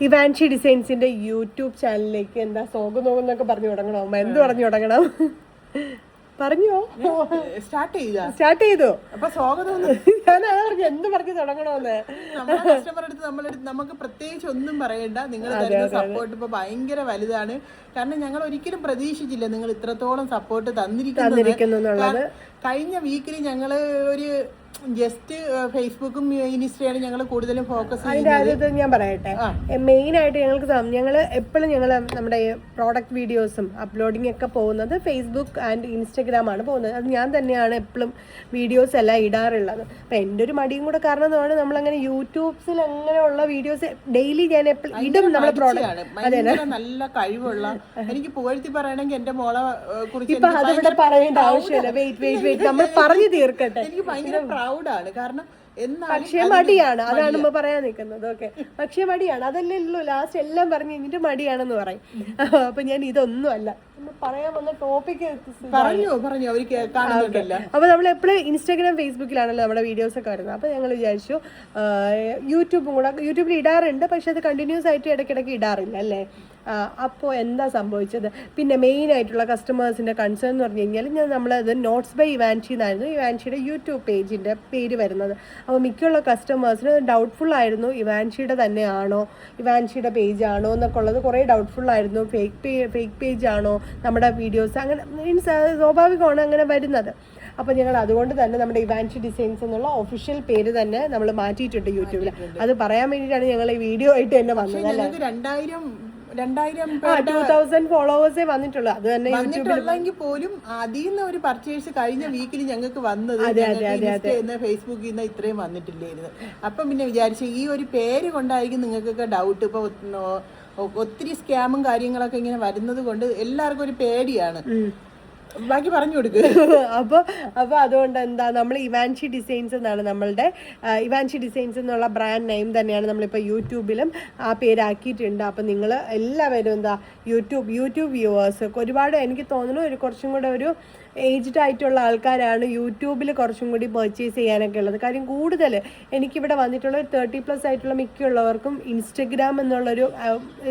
Ivanshi ഡിസൈൻസിന്റെ YouTube ചാനലിലേക്ക് എന്താ സ്വാഗതം എന്നൊക്കെ പറഞ്ഞു തുടങ്ങണോ? എന്ത് പറഞ്ഞു തുടങ്ങണം? പറഞ്ഞോ, സ്റ്റാർട്ട് ചെയ്തോ? അപ്പൊ സ്വാഗതം ഞാൻ പറഞ്ഞു എന്ത് പറഞ്ഞു തുടങ്ങണോന്ന്. കസ്റ്റമർ അടുത്ത് നമുക്ക് പ്രത്യേകിച്ച് ഒന്നും പറയണ്ട. നിങ്ങൾ തരുന്ന സപ്പോർട്ട് ഇപ്പൊ ഭയങ്കര വലുതാണ്. കാരണം ഞങ്ങൾ ഒരിക്കലും പ്രതീക്ഷിച്ചില്ല നിങ്ങൾ ഇത്രത്തോളം സപ്പോർട്ട് തന്നിരിക്കുന്നത്. കഴിഞ്ഞ വീക്കിൽ ഞങ്ങള് ഒരു ജസ്റ്റ് ഫേസ്ബുക്കും ഇൻസ്റ്റയാണ് ഞങ്ങൾ കൂടുതലും ഫോക്കസ് ചെയ്യുന്നത്. ഞാൻ പറയട്ടെ, മെയിൻ ആയിട്ട് ഞങ്ങൾ എപ്പോഴും നമ്മുടെ പ്രോഡക്റ്റ് വീഡിയോസും അപ്ലോഡിംഗ് ഒക്കെ പോകുന്നത് ഫേസ്ബുക്ക് ആൻഡ് ഇൻസ്റ്റഗ്രാം ആണ് പോകുന്നത്. അത് ഞാൻ തന്നെയാണ് എപ്പോഴും വീഡിയോസ് എല്ലാം ഇടാറുള്ളത്. അപ്പം എൻ്റെ ഒരു മടിയും കൂടെ കാരണം എന്നാണ് നമ്മളങ്ങനെ യൂട്യൂബ്സിൽ അങ്ങനെയുള്ള വീഡിയോസ് ഡെയിലി ഞാൻ എപ്പോഴും ഇടും. നമ്മുടെ പ്രോഡക്റ്റ് നല്ല കഴിവുള്ള, എനിക്ക് പുകഴ്ത്തി പറയണമെങ്കിൽ എന്റെ മോളെ കുറിച്ച് ഇപ്പൊ അതിവിടെ പറയേണ്ട ആവശ്യമില്ല. വെയിറ്റ് നമ്മൾ പറഞ്ഞു തീർക്കട്ടെ. എനിക്ക് ഭയങ്കര പ്രൗഡാണ്. കാരണം പക്ഷേ മടിയാണ്, അതാണ് നമ്മൾ പറയാൻ നിൽക്കുന്നത്. ഓക്കെ, പക്ഷേ മടിയാണ്, അതല്ലേ ഉള്ളൂ. ലാസ്റ്റ് എല്ലാം പറഞ്ഞു കഴിഞ്ഞിട്ട് മടിയാണെന്ന് പറയും. അപ്പൊ ഞാൻ ഇതൊന്നും അല്ല പറയാൻ വന്ന ടോപ്പിക് പറഞ്ഞു അവർ കേൾക്കാറുണ്ടല്ലോ. അപ്പൊ നമ്മൾ എപ്പോഴും ഇൻസ്റ്റാഗ്രാം ഫേസ്ബുക്കിലാണല്ലോ നമ്മുടെ വീഡിയോസ് ഒക്കെ വരുന്നത്. അപ്പൊ ഞങ്ങൾ വിചാരിച്ചു യൂട്യൂബിൽ ഇടാറുണ്ട്, പക്ഷെ അത് കണ്ടിന്യൂസ് ആയിട്ട് ഇടയ്ക്കിടയ്ക്ക് ഇടാറില്ല അല്ലേ. അപ്പോൾ എന്താ സംഭവിച്ചത്? പിന്നെ മെയിൻ ആയിട്ടുള്ള കസ്റ്റമേഴ്സിൻ്റെ കൺസേൺ എന്ന് പറഞ്ഞു കഴിഞ്ഞാൽ നമ്മളത് നോട്ട്സ് ബൈ ഇവാൻഷി എന്നായിരുന്നു ഇവാൻഷിയുടെ യൂട്യൂബ് പേജിൻ്റെ പേര് വരുന്നത്. അപ്പോൾ മിക്കുള്ള കസ്റ്റമേഴ്സിന് ഡൗട്ട്ഫുൾ ആയിരുന്നു ഇവാൻഷിയുടെ തന്നെയാണോ, ഇവാൻഷിയുടെ പേജാണോ എന്നൊക്കെ ഉള്ളത് കുറേ ഡൗട്ട്ഫുൾ ആയിരുന്നു. ഫേക്ക് പേജ് ആണോ നമ്മുടെ വീഡിയോസ്, അങ്ങനെ മീൻസ് സ്വാഭാവികമാണ് അങ്ങനെ വരുന്നത്. അപ്പോൾ ഞങ്ങൾ അതുകൊണ്ട് തന്നെ നമ്മുടെ ഇവാൻഷി ഡിസൈൻസ് എന്നുള്ള ഒഫീഷ്യൽ പേര് തന്നെ നമ്മൾ മാറ്റിയിട്ടുണ്ട് യൂട്യൂബിൽ. അത് പറയാൻ വേണ്ടിയിട്ടാണ് ഞങ്ങൾ ഈ വീഡിയോ ആയിട്ട് തന്നെ വന്നത് അല്ലേ. 2000 ഫോളോവേഴ്സേ വന്നിട്ടുള്ളൂ. അത് തന്നെ യൂട്യൂബിലെങ്കിൽ പോലും അതിൽ നിന്ന് ഒരു പർച്ചേസ് കഴിഞ്ഞ വീക്കിൽ ഞങ്ങൾക്ക് വന്നത് ഫേസ്ബുക്കിൽ നിന്ന് ഇത്രയും വന്നിട്ടില്ലായിരുന്നു. അപ്പം പിന്നെ വിചാരിച്ചു ഈ ഒരു പേര് കൊണ്ടായിരിക്കും നിങ്ങൾക്കൊക്കെ ഡൗട്ട്. ഇപ്പൊ ഒത്തിരി സ്കാമും കാര്യങ്ങളൊക്കെ ഇങ്ങനെ വരുന്നത് കൊണ്ട് എല്ലാവർക്കും ഒരു പേടിയാണ്. ബാക്കി പറഞ്ഞു കൊടുക്കുക. അപ്പോൾ അതുകൊണ്ട് എന്താ, നമ്മൾ ഇവാൻഷി ഡിസൈൻസ് എന്നാണ് നമ്മളുടെ ഇവാൻഷി ഡിസൈൻസ് എന്നുള്ള ബ്രാൻഡ് നെയിം തന്നെയാണ് നമ്മളിപ്പോൾ യൂട്യൂബിലും ആ പേരാക്കിയിട്ടുണ്ട്. അപ്പം നിങ്ങൾ എല്ലാവരും എന്താ യൂട്യൂബ് വ്യൂവേഴ്സ് ഒരുപാട്, എനിക്ക് തോന്നുന്നു കുറച്ചും കൂടെ ഒരു ഏജ്ഡ് ആയിട്ടുള്ള ആൾക്കാരാണ് യൂട്യൂബിൽ കുറച്ചും കൂടി പർച്ചേസ് ചെയ്യാനൊക്കെ ഉള്ളത്. കാര്യം കൂടുതൽ എനിക്കിവിടെ വന്നിട്ടുള്ള 30+ ആയിട്ടുള്ള മിക്കുള്ളവർക്കും ഇൻസ്റ്റഗ്രാം എന്നുള്ളൊരു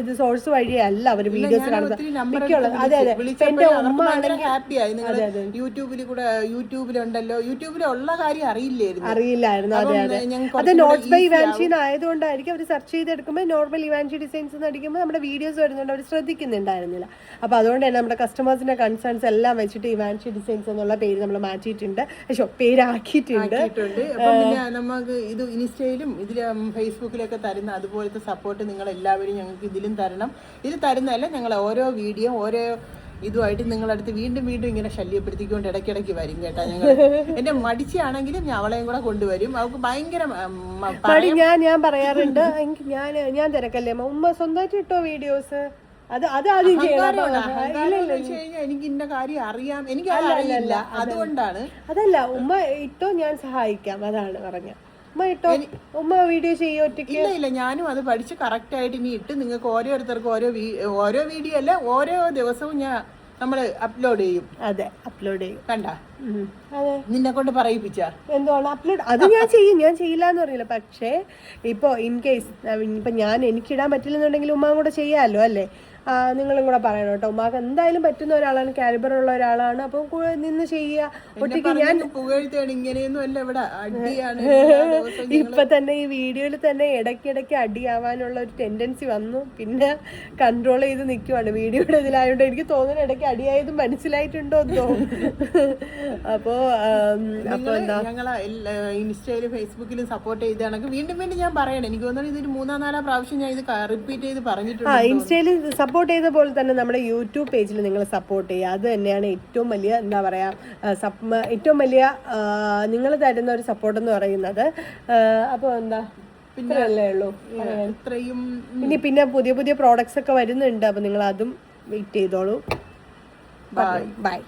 ഇത് സോഴ്സ് വഴിയല്ല അവർ വീഡിയോസ് കാണുന്നത് മിക്കുള്ളത്. അതെ അതെ, എൻ്റെ ഉമ്മ ആണെങ്കിൽ യൂട്യൂബിലുണ്ടല്ലോ, യൂട്യൂബിലുള്ള കാര്യം അറിയില്ലായിരുന്നു. അതെ അതെ, അത് നോട്ട്സ് ബൈ ഇവാൻഷി ആയതുകൊണ്ടായിരിക്കും അവർ സെർച്ച് ചെയ്തെടുക്കുമ്പോൾ നോർമൽ ഇവാൻഷി ഡിസൈൻസ് എന്ന് അടിക്കുമ്പോൾ നമ്മുടെ വീഡിയോസ് വരുന്നുണ്ട്, അവർ ശ്രദ്ധിക്കുന്നുണ്ടായിരുന്നില്ല. അപ്പോൾ അതുകൊണ്ട് തന്നെ നമ്മുടെ കസ്റ്റമേഴ്സിന്റെ കൺസേൺസ് എല്ലാം വെച്ചിട്ട് ഇവാൻഷി ഡിസൈൻസ് എന്നുള്ള പേര് നമ്മൾ മാറ്റിയിട്ടുണ്ട്, പേരാക്കിയിട്ടുണ്ട്. പിന്നെ നമുക്ക് ഇത് ഇൻസ്റ്റയിലും ഇതിലും ഫേസ്ബുക്കിലൊക്കെ തരുന്ന അതുപോലത്തെ സപ്പോർട്ട് നിങ്ങൾ എല്ലാവരും ഞങ്ങൾക്ക് ഇതിലും തരണം. ഇത് തരുന്നതല്ല, ഞങ്ങൾ ഓരോ വീഡിയോ ഓരോ ഇതുമായിട്ട് നിങ്ങളടുത്ത് വീണ്ടും ഇങ്ങനെ ശല്യപ്പെടുത്തിക്കൊണ്ട് ഇടയ്ക്കിടയ്ക്ക് വരും കേട്ടാ. ഞങ്ങൾ എന്റെ മടിച്ചാണെങ്കിലും ഞാൻ അവളെയും കൂടെ കൊണ്ടുവരും. അവൾക്ക് ഭയങ്കര ഞാൻ പറയാറുണ്ട്, ഞാൻ തിരക്കല്ലേ ഉമ്മ സ്വന്തമായിട്ട് ഇട്ടോ വീഡിയോസ്, എനിക്ക് ഇന്ന കാര്യം അറിയാം, എനിക്ക് അറിയില്ല, അതുകൊണ്ടാണ്. അതല്ല ഉമ്മ ഇട്ടോ ഞാൻ സഹായിക്കാം, അതാണ് പറഞ്ഞ. ഉമ്മ ഇട്ടോ, ഉമ്മ വീഡിയോ ചെയ്യോ ഒറ്റയ്ക്ക്? ഇല്ല, ഞാനും അത് പഠിച്ച് കറക്റ്റ് ആയിട്ട് ഇനി ഇട്ട് നിങ്ങൾക്ക് ഓരോരുത്തർക്കും ഓരോ വീഡിയോ അല്ല ഓരോ ദിവസവും നമ്മള് അപ്ലോഡ് ചെയ്യും. അതെ, അപ്ലോഡ് ചെയ്യും. കണ്ടാ, നിന്നെ കൊണ്ട് പറയിപ്പിച്ച എന്താണ് അപ്ലോഡ്? അത് ഞാൻ ചെയ്യില്ല എന്ന് പറയില്ല. പക്ഷേ ഇപ്പൊ ഇൻ കേസ് ഇപ്പൊ എനിക്കിടാൻ പറ്റില്ലെന്നുണ്ടെങ്കിൽ ഉമ്മ കൂടെ ചെയ്യാമല്ലോ അല്ലേ. നിങ്ങളും കൂടെ പറയണം കേട്ടോ. ഉമ്മാക്ക് എന്തായാലും പറ്റുന്ന ഒരാളാണ്, കാലിബർ ഉള്ള ഒരാളാണ്. അപ്പം നിന്ന് ചെയ്യുക ഒറ്റയ്ക്ക്. ഞാൻ ഇപ്പൊ തന്നെ ഈ വീഡിയോയിൽ തന്നെ ഇടയ്ക്കിടയ്ക്ക് അടിയാവാനുള്ള ഒരു ടെൻഡൻസി വന്നു. പിന്നെ കൺട്രോൾ ചെയ്ത് നിൽക്കുവാണ് വീഡിയോയുടെ ഇതിലായതുകൊണ്ട്. എനിക്ക് തോന്നുന്നു ഇടയ്ക്ക് അടിയായതും മനസ്സിലായിട്ടുണ്ടോ എന്തോ. അപ്പോ എന്താ, ഞങ്ങളെ ഇൻസ്റ്റയിലും ഫേസ്ബുക്കിലും സപ്പോർട്ട് ചെയ്താണെങ്കിൽ വീണ്ടും ഞാൻ പറയണം. എനിക്ക് തോന്നുന്നു ഇതൊരു 3-4 പ്രാവശ്യം ഞാൻ ഇത് റിപ്പീറ്റ് ചെയ്ത് പറഞ്ഞിട്ടുണ്ട്. ഇൻസ്റ്റയിൽ സപ്പോർട്ട് ചെയ്ത പോലെ തന്നെ നമ്മുടെ യൂട്യൂബ് പേജിൽ നിങ്ങൾ സപ്പോർട്ട് ചെയ്യുക. അത് തന്നെയാണ് ഏറ്റവും വലിയ എന്താ പറയുക, ഏറ്റവും വലിയ നിങ്ങൾ തരുന്ന ഒരു സപ്പോർട്ട് എന്ന് പറയുന്നത്. അപ്പോൾ എന്താ, പിന്നല്ലേ ഉള്ളൂ. പിന്നെ പുതിയ പ്രോഡക്ട്സ് ഒക്കെ വരുന്നുണ്ട്. അപ്പോൾ നിങ്ങൾ അതും വെയിറ്റ് ചെയ്തോളൂ. ബൈ.